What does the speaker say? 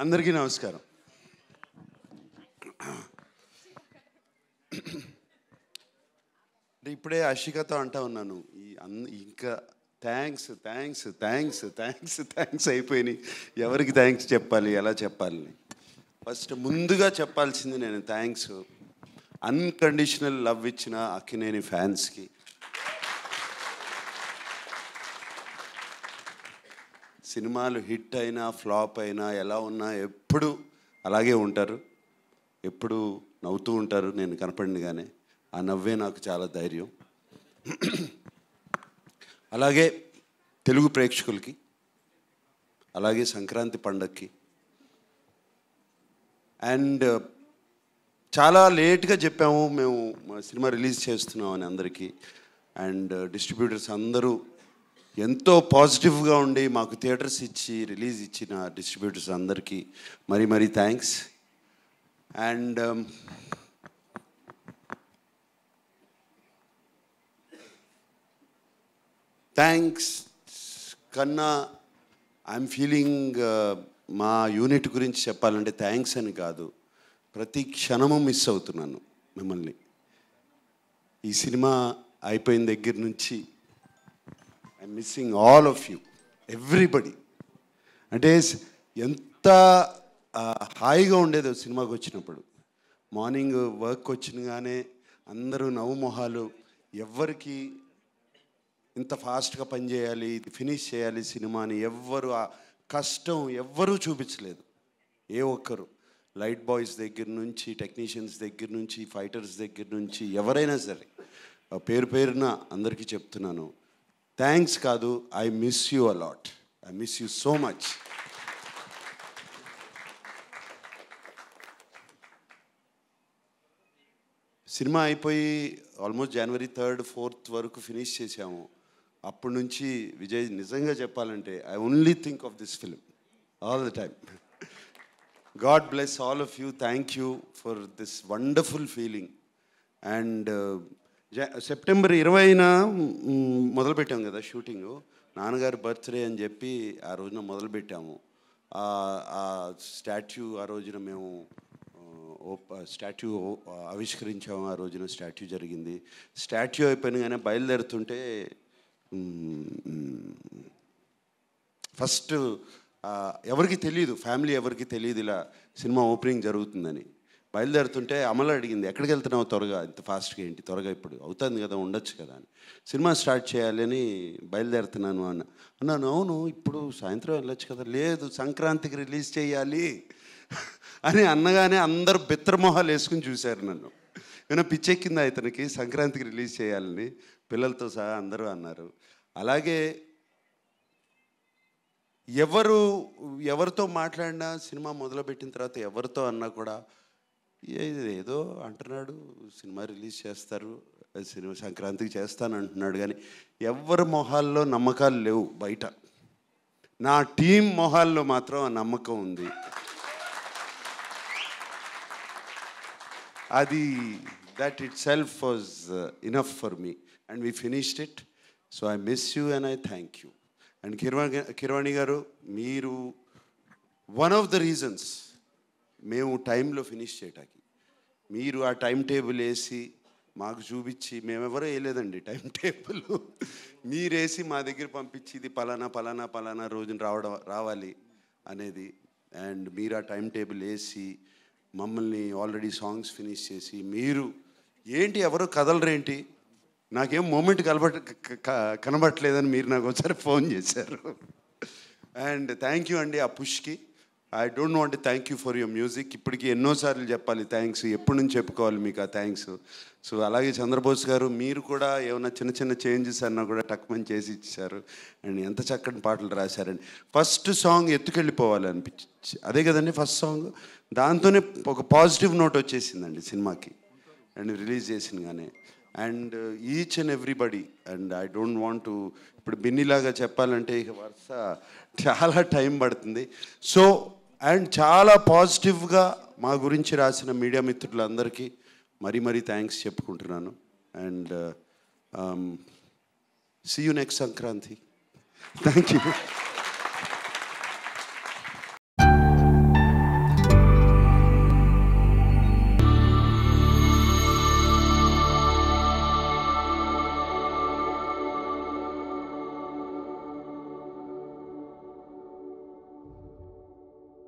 అందరికీ నమస్కారం. ఇప్పుడే అషికతో అంటా ఉన్నాను, ఇంకా thanks thanks thanks thanks thanks అయిపోయినాయి. ఎవరికి థ్యాంక్స్ చెప్పాలి, ఎలా చెప్పాలి? ఫస్ట్ ముందుగా చెప్పాల్సింది నేను థ్యాంక్స్ అన్కండిషనల్ లవ్ ఇచ్చిన అక్కినేని ఫ్యాన్స్కి. సినిమాలు హిట్ అయినా ఫ్లాప్ అయినా ఎలా ఉన్నా ఎప్పుడు అలాగే ఉంటారు, ఎప్పుడు నవ్వుతూ ఉంటారు. నేను కనపడినగానే ఆ నవ్వే నాకు చాలా ధైర్యం. అలాగే తెలుగు ప్రేక్షకులకి, అలాగే సంక్రాంతి పండగకి. అండ్ చాలా లేట్గా చెప్పాము మేము సినిమా రిలీజ్ చేస్తున్నామని అందరికీ. అండ్ డిస్ట్రిబ్యూటర్స్ అందరూ ఎంతో పాజిటివ్గా ఉండి మాకు థియేటర్స్ ఇచ్చి రిలీజ్ ఇచ్చిన డిస్ట్రిబ్యూటర్స్ అందరికీ మరీ థ్యాంక్స్. అండ్ థ్యాంక్స్ కన్నా ఐఎమ్ ఫీలింగ్ మా యూనిట్ గురించి చెప్పాలంటే థ్యాంక్స్ అని కాదు, ప్రతి క్షణము మిస్ అవుతున్నాను మిమ్మల్ని. ఈ సినిమా అయిపోయిన దగ్గర నుంచి I'm missing all of you, everybody. అంటే ఎంత హాయిగా ఉండేదో సినిమాకి వచ్చినప్పుడు. మార్నింగ్ వర్క్ వచ్చినగానే అందరూ నవ్వు మొహాలు, ఎవ్వరికి ఇంత ఫాస్ట్గా పనిచేయాలి, ఇది ఫినిష్ చేయాలి సినిమాని ఎవ్వరు ఆ కష్టం ఎవ్వరూ చూపించలేదు. ఏ ఒక్కరు, లైట్ బాయ్స్ దగ్గర నుంచి, టెక్నీషియన్స్ దగ్గర నుంచి, ఫైటర్స్ దగ్గర నుంచి ఎవరైనా సరే పేరు పేరున అందరికీ చెప్తున్నాను, థ్యాంక్స్ కాదు, I miss you a lot. I miss you so much. Cinema అయిపోయి ఆల్మోస్ట్ జనవరి 3rd 4th వరకు ఫినిష్ చేసాము. అప్పటి నుంచి విజయ్ నిజంగా చెప్పాలంటే I only think of this film all the time. God bless all of you. Thank you for this wonderful feeling. And September 20న మొదలుపెట్టాం కదా షూటింగు. నాన్నగారి బర్త్డే అని చెప్పి ఆ రోజున మొదలుపెట్టాము. ఆ స్టాట్యూ ఆ రోజున మేము స్టాట్యూ ఆవిష్కరించాము. ఆ రోజున స్టాట్యూ జరిగింది. స్టాట్యూ అయిపోయినగానే బయలుదేరుతుంటే ఫస్ట్ ఎవరికి తెలియదు, ఫ్యామిలీ ఎవరికి తెలియదు ఇలా సినిమా ఓపెనింగ్ జరుగుతుందని. బయలుదేరుతుంటే అమలు అడిగింది, ఎక్కడికి వెళ్తున్నావు త్వరగా, ఇంత ఫాస్ట్గా ఏంటి త్వరగా, ఇప్పుడు అవుతుంది కదా, ఉండొచ్చు కదా అని. సినిమా స్టార్ట్ చేయాలి అని బయలుదేరుతున్నాను అన్నాను. అవును, ఇప్పుడు సాయంత్రం వెళ్ళొచ్చు కదా. లేదు, సంక్రాంతికి రిలీజ్ చేయాలి అని అన్నగానే అందరూ బిత్రమొహాలు వేసుకుని చూశారు నన్ను. ఏమైనా పిచ్చెక్కిందా ఇతనికి, సంక్రాంతికి రిలీజ్ చేయాలని పిల్లలతో సహా అందరూ అన్నారు. అలాగే ఎవరితో మాట్లాడినా సినిమా మొదలుపెట్టిన తర్వాత ఎవరితో అన్నా కూడా ఏదో అంటున్నాడు, సినిమా రిలీజ్ చేస్తారు, సినిమా సంక్రాంతికి చేస్తాను అంటున్నాడు, కానీ ఎవరి మొహాల్లో నమ్మకాలు లేవు బయట. నా టీం మొహాల్లో మాత్రం ఆ నమ్మకం ఉంది. అది that it self was enough for me and we finished it. So I miss you and I thank you. And Keeravani గారు, మీరు వన్ ఆఫ్ ద రీజన్స్ మేము టైంలో ఫినిష్ చేయటానికి. మీరు ఆ టైం టేబుల్ వేసి మాకు చూపించి, మేమెవరో వేయలేదండి టైం టేబుల్, మీరేసి మా దగ్గర పంపించి ఇది పలానా రోజున రావాలి అనేది. అండ్ మీరు ఆ టైం టేబుల్ వేసి మమ్మల్ని ఆల్రెడీ సాంగ్స్ ఫినిష్ చేసి, మీరు ఏంటి ఎవరో కదలరేంటి, నాకేం మూమెంట్ కనబట్టలేదని మీరు నాకు ఒకసారి ఫోన్ చేశారు. అండ్ థ్యాంక్ యూ అండి ఆ పుష్కి. I don't want thank you for your music. ఇప్పటికీ ఎన్నోసార్లు చెప్పాలి థ్యాంక్స్, ఎప్పటి నుంచి చెప్పుకోవాలి మీకు ఆ థ్యాంక్స్. సో అలాగే చంద్రబోస్ గారు, మీరు కూడా ఏమైనా చిన్న చేంజెస్ అన్నా కూడా టక్మని చేసి ఇచ్చారు. అండ్ ఎంత చక్కటి పాటలు రాశారండి. ఫస్ట్ సాంగ్ ఎత్తుకెళ్ళిపోవాలి అనిపించి, అదే కదండి ఫస్ట్ సాంగ్. దాంతోనే ఒక పాజిటివ్ నోట్ వచ్చేసిందండి సినిమాకి అండ్ రిలీజ్ చేసినగానే. And each and everybody, and I don't want to ఇప్పుడు బిన్నీలాగా చెప్పాలంటే ఇక వరుస చాలా టైం పడుతుంది. సో అండ్ చాలా పాజిటివ్గా మా గురించి రాసిన మీడియా మిత్రులందరికీ మరీ థ్యాంక్స్ చెప్పుకుంటున్నాను. And see you next Sankranti. Thank you.